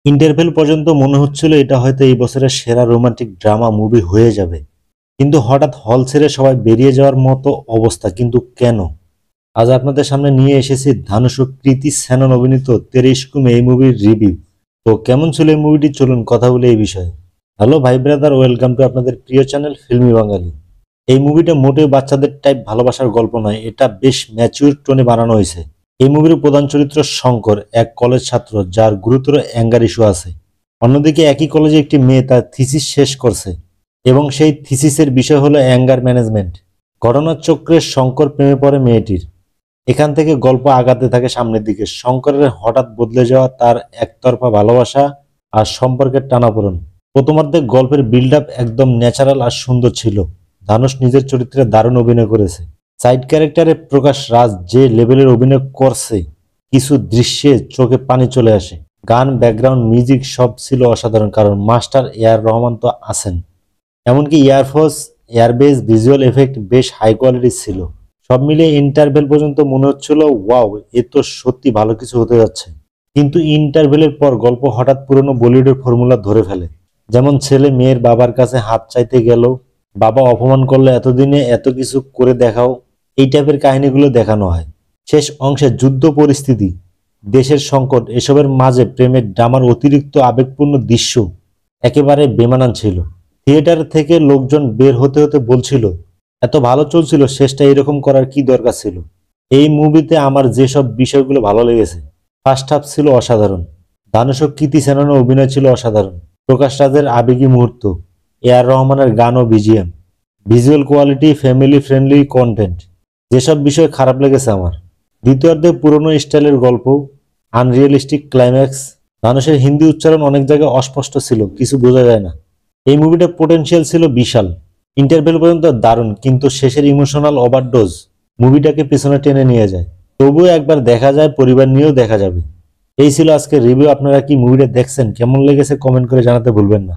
Interval পর্যন্ত মনে হচ্ছিল এটা হয়তো এই বছরের সেরা রোমান্টিক ড্রামা মুভি হয়ে যাবে, কিন্তু হঠাৎ হল ছেড়ে সবাই বেরিয়ে যাওয়ার মতো অবস্থা। কিন্তু কেন? আজ আপনাদের সামনে নিয়ে এসেছি ধানুষ ও কৃতি সেনন অভিনীত 'তেরে ইশক মে' এই মুভির রিভিউ। তো কেমন ছিল এই মুভিটি, চলুন কথা বলি এই বিষয়ে। হ্যালো ভাই ব্রাদার, ওয়েলকাম টু আপনাদের প্রিয় চ্যানেল ফিল্মি বাঙালি। এই মুভিটা মোটেও বাচ্চাদের টাইপ ভালোবাসার গল্প নয়, এটা বেশ ম্যাচিউর টোনে বানানো হয়েছে। এই মুভির প্রধান চরিত্র শঙ্কর, এক কলেজ ছাত্র যার গুরুতর অ্যাঙ্গার ইস্যু আছে। অন্যদিকে একই কলেজে একটি মেয়ে তার থিসিস শেষ করছে এবং সেই থিসিসের বিষয় হলো অ্যাঙ্গার ম্যানেজমেন্ট। ঘটনার চক্রে শঙ্কর প্রেমে পড়ে মেয়েটির। এখান থেকে গল্প আগাতে থাকে সামনের দিকে। শঙ্করের হঠাৎ বদলে যাওয়া, তার একতরফা ভালোবাসা আর সম্পর্কের টানাপোড়েন। প্রথমার্ধে গল্পের বিল্ড আপ একদম ন্যাচারাল আর সুন্দর ছিল। ধানুষ নিজের চরিত্রে দারুণ অভিনয় করেছে। সাইড ক্যারেক্টারে প্রকাশ রাজ যে লেভেলের অভিনয় করছে, কিছু দৃশ্যে চোখে পানি চলে আসে। গান, ব্যাকগ্রাউন্ড মিউজিক সব ছিল অসাধারণ, কারণ মাস্টার এআর রহমান তো আছেন। এমনকি এয়ারফোর্স, এয়ারবেস, ভিজুয়াল এফেক্ট বেশ হাই কোয়ালিটির ছিল। সব মিলিয়ে ইন্টারভেল পর্যন্ত মনে হচ্ছিল ওয়াও, এ তো সত্যি ভালো কিছু হতে যাচ্ছে। কিন্তু ইন্টারভেলের পর গল্প হঠাৎ পুরনো বলিউডের ফর্মুলা ধরে ফেলে। যেমন ছেলে মেয়ের বাবার কাছে হাত চাইতে গেল, বাবা অপমান করলে এতদিনে এত কিছু করে দেখাও, এই টাইপের কাহিনীগুলো দেখানো হয়। শেষ অংশে যুদ্ধ পরিস্থিতি, দেশের সংকট, এসবের মাঝে প্রেমের ড্রামার অতিরিক্ত আবেগপূর্ণ দৃশ্য একেবারে বেমানান ছিল। থিয়েটার থেকে লোকজন বের হতে হতে বলছিল, এত ভালো চলছিল, শেষটা এরকম করার কি দরকার ছিল। এই মুভিতে আমার যেসব বিষয়গুলো ভালো লেগেছে, ফার্স্ট হাফ ছিল অসাধারণ। ধানুষ ও কৃতি সেননের অভিনয় ছিল অসাধারণ। প্রকাশ রাজের আবেগী মুহূর্ত, এআর রহমানের গান ও BGM, visual quality, family friendly content, যেসব বিষয় খারাপ লেগেছে আমার। দ্বিতীয়ার্ধে পুরনো স্টাইলের গল্প, আনরিয়েলিস্টিক ক্লাইম্যাক্স, ধানুষের হিন্দি উচ্চারণ অনেক জায়গায় অস্পষ্ট ছিল, কিছু বোঝা যায় না। এই মুভিটা পোটেনশিয়াল ছিল বিশাল। ইন্টারভেল পর্যন্ত দারুণ, কিন্তু শেষের ইমোশনাল ওভারডোজ মুভিটাকে পেছনে টেনে নিয়ে যায়। তবুও একবার দেখা যায়, পরিবার নিয়েও দেখা যাবে। এই ছিল আজকের রিভিউ। আপনারা কি মুভিটা দেখছেন, কেমন লেগেছে কমেন্ট করে জানাতে ভুলবেন না।